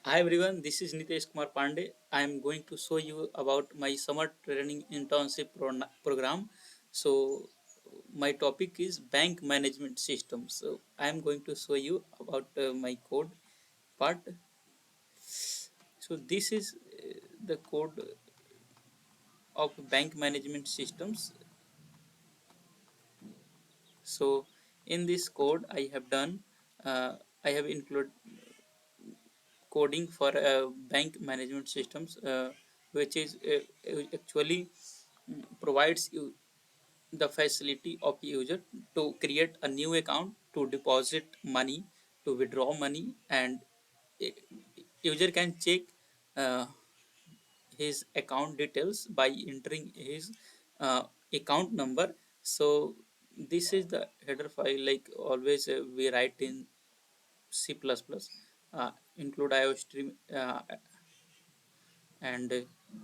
Hi everyone, this is Nitesh Kumar Pandey. I am going to show you about my summer training internship program. So, my topic is bank management system. So, I am going to show you about my code part. So, this is the code of bank management systems. So, in this code, I have included coding for bank management systems, which is actually provides you the facility of user to create a new account, to deposit money, to withdraw money, and i- user can check uh, his account details by entering his account number. So this is the header file, like always we write in C++, include iostream, and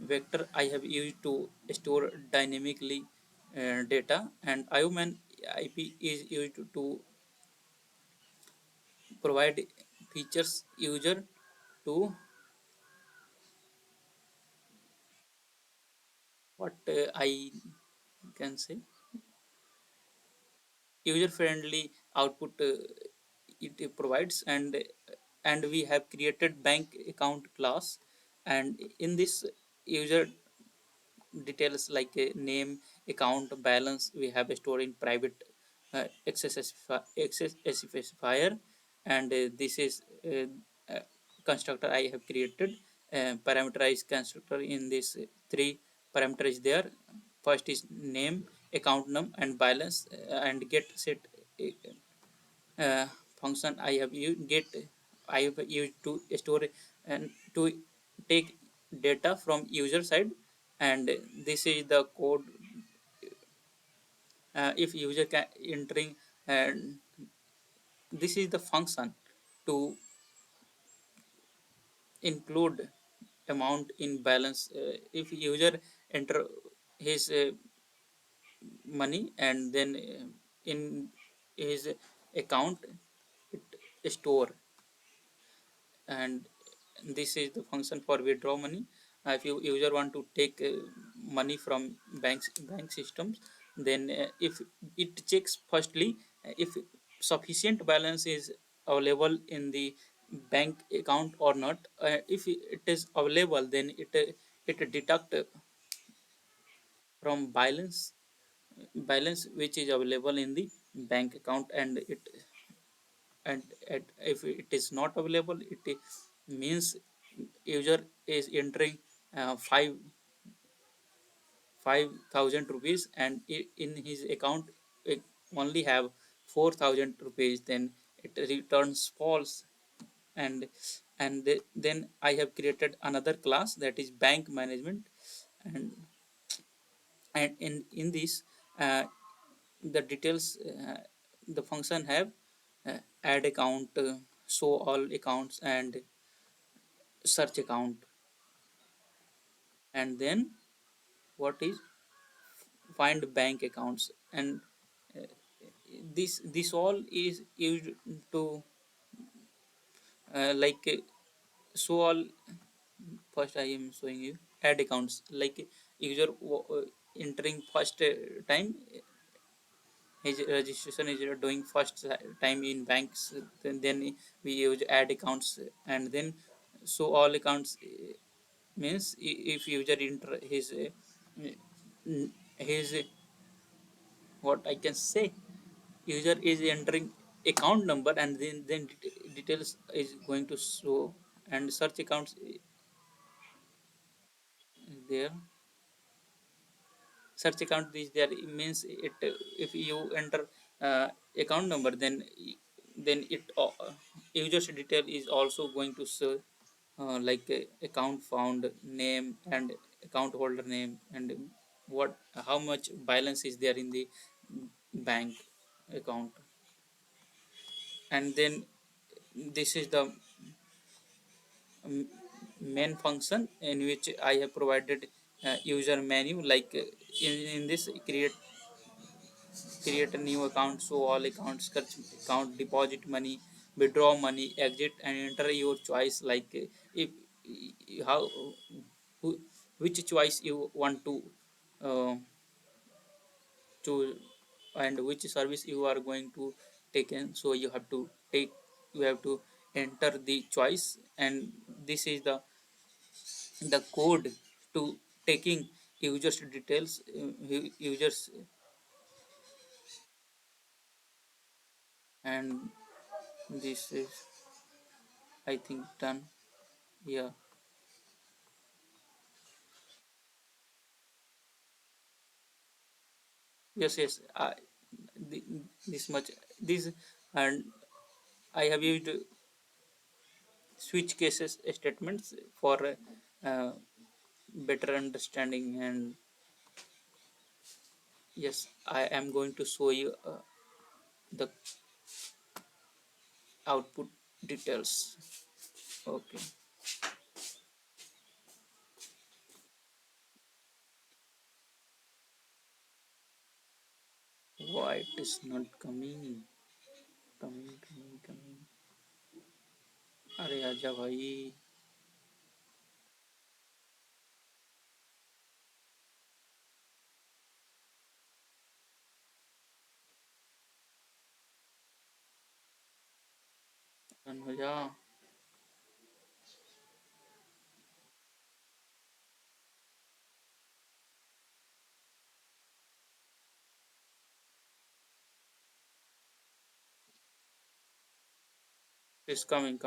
vector I have used to store dynamically data, and IOMAN IP is used to provide features user to what I can say user friendly output it provides. And we have created bank account class, and in this user details like name, account balance we have stored in private access specifier. And this is constructor I have created, parameterized constructor. In this three parameters there, first is name, account num, and balance, and get set uh, function I have used get I have used to store and to take data from user side. And this is the code. If user can entering, and this is the function to include amount in balance. If user enter his money, and then in his account it store. And this is the function for withdraw money. If you user want to take money from bank systems, then if it checks firstly if sufficient balance is available in the bank account or not. If it is available, then it deduct from balance which is available in the bank account. And if it is not available, it means user is entering 5,000 rupees, and in his account it only have 4,000 rupees, then it returns false. And then I have created another class, that is bank management. And and in this uh, the details, the function have add account, show all accounts, and search account. And then what is find bank accounts. And uh, this all is used to like show all. First I am showing you add accounts, like user entering first time his registration is doing first time in banks. Then we use add accounts, and then show all accounts means if user enter his what I can say, user is entering account number, and then details is going to show. And search accounts there, search account is there, it means it if you enter account number, then it user's detail is also going to show, like account found name, and account holder name, and what how much balance is there in the bank account. And then this is the um, main function in which I have provided user menu, like in this create a new account, show all accounts, search account, deposit money, withdraw money, exit, and enter your choice. Like if how who, which choice you want to uh, choose, and which service you are going to take in. So you have to take, you have to enter the choice, and this is the code to taking users details, users, and this is, I think, done. Yeah. Yes, yes. This much, this, and I have used switch cases statements for uh, better understanding. And yes, I am going to show you the output details. Okay. Why it is not coming? Coming. अरे आजा भाई. Run हो जा. Is coming.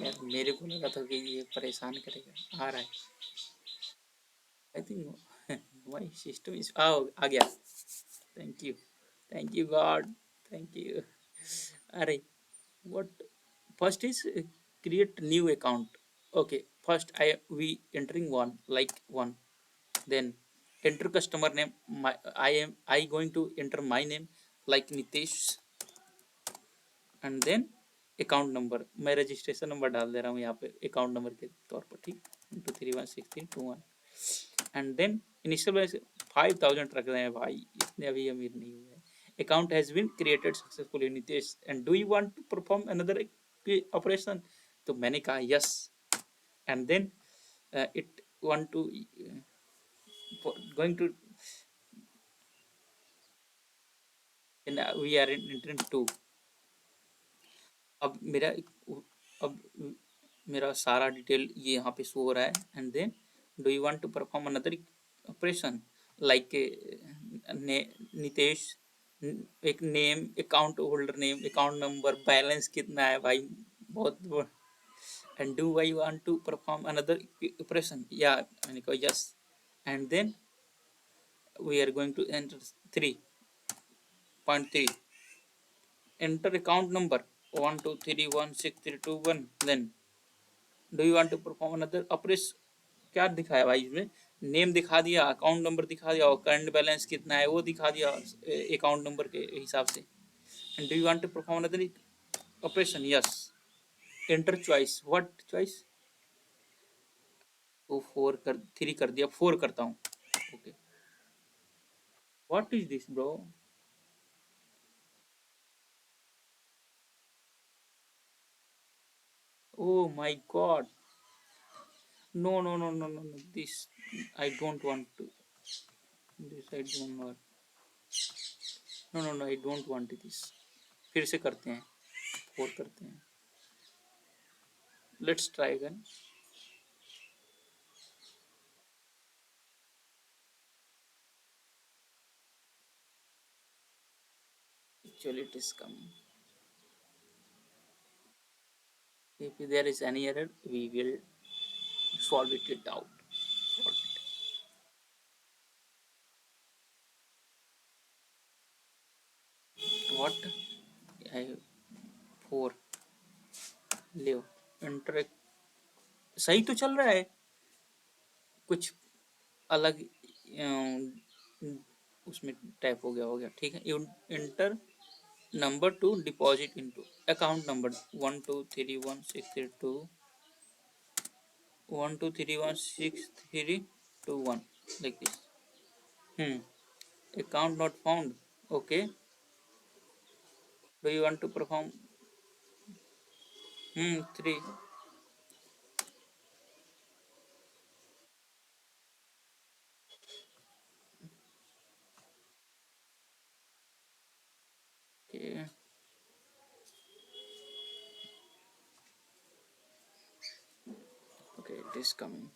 यार मेरे को लगा था कि ये परेशान करेगा. आ रहा है. I think my system is आ गया. Thank you. Thank you god. Thank you. अरे what first is create new account. Okay, first I we entering one, like one. Then enter customer name. I going to enter my name, like Nitesh. And then account number, मैं registration number डाल दे रहा हूँ यहाँ पे account number के तौर पर. ठीक. 2316321. एंड देन इनिशियल बैलेंस 5000 रख रहे हैं भाई, इतने अभी अमीर नहीं हुए हैं. Account has been created successfully Nitesh, and do you want to perform another operation. तो मैंने कहा yes. And then it want to going to, we are in to. अब मेरा अब मेरा सारा डिटेल ये यहाँ पे शो हो रहा है. And then do you want to perform another operation, like Nitesh, एक name, account holder name, account number, balance कितना है भाई, बहुत. And do I want to perform another operation, या मैंने कहा yes. And then we are going to enter 3.3. enter account number 1231632 1. then do you want to perform another operation. क्या दिखाया भाई इसमें, नेम दिखा दिया, अकाउंट नंबर दिखा दिया, और करंट बैलेंस कितना है वो दिखा दिया अकाउंट नंबर के हिसाब से. And do you want to perform another operation, yes. Enter choice, what choice. तो 3 कर दिया, 4 करता हूँ. Okay. What is this bro. Oh my god. No, this I don't want to. This I don't want. No, I don't want this. फिर से करते हैं, 4 करते हैं. Let's try again. Actually it is coming. If there is any error, we will solve it out. Solve it. What? I 4. ले inter, सही तो चल रहा है, कुछ अलग उसमें टाइप हो गया. ठीक है. Inter number two deposit into account number 1231632 like this. hmm Account not found. Okay. Do you want to perform? Three. Okay. Okay, it is coming.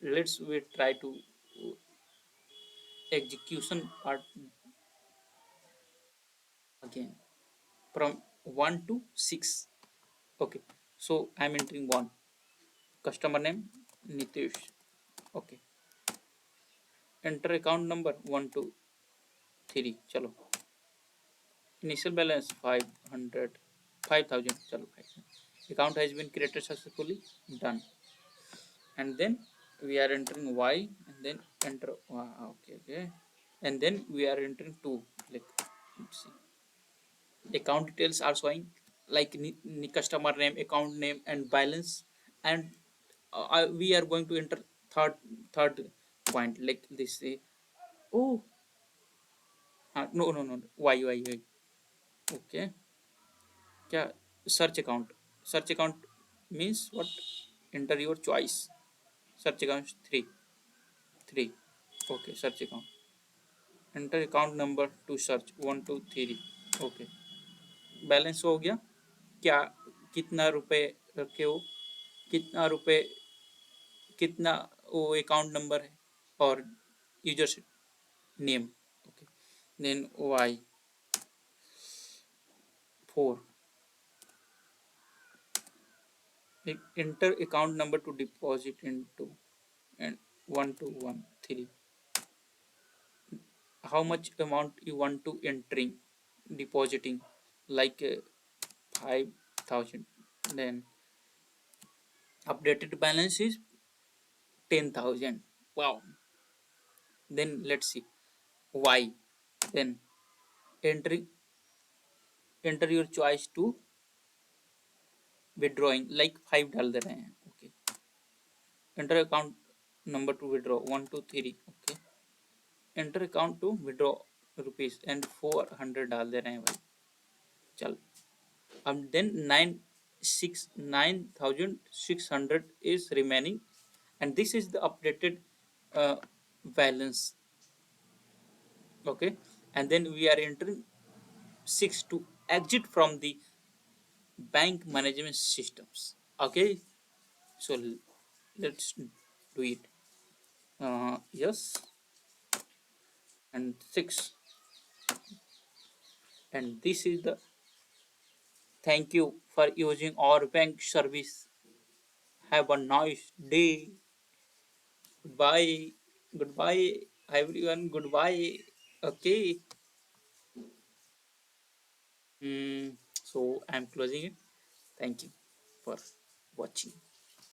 Let's we try to execution part again from 1 to 6. Okay, so I'm entering 1. Customer name Nitish. Okay, enter account number 123. Chalo. Initial balance 500, 5,000. Chalo, 5,000. Account has been created successfully. Done. And then we are entering Y and then enter. Okay, okay. And then we are entering 2. Like, let's see. Account details are showing like customer name, account name, and balance. And we are going to enter third point like this. Oh, no, no, no. Why? Okay. क्या search account? Search account means what? Enter your choice. Search account three. Okay, search account. Enter account number to search 123. Okay. Balance हो गया क्या? कितना रुपए रखे हो? कितना रुपए? कितना वो अकाउंट नंबर है और user name? Okay, then why 4. Enter account number to deposit into and 1213. How much amount you want to entering depositing? Like 5,000. Then updated balance is 10,000. Wow. Then let's see why. Then enter enter your choice to withdrawing like 5 डाल दे रहे हैं. Okay. Enter account number to withdraw 123. Okay. Enter account to withdraw rupees and 400 डाल दे रहे हैं भाई. चल. Then 9,600 is remaining, and this is the updated uh, balance. Okay, and then we are entering 6 to exit from the bank management systems. Okay, so let's do it. Yes, and 6, and this is the thank you for using our bank service. Have a nice day. Goodbye. Goodbye, everyone. Goodbye. Okay. So I'm closing it. Thank you for watching.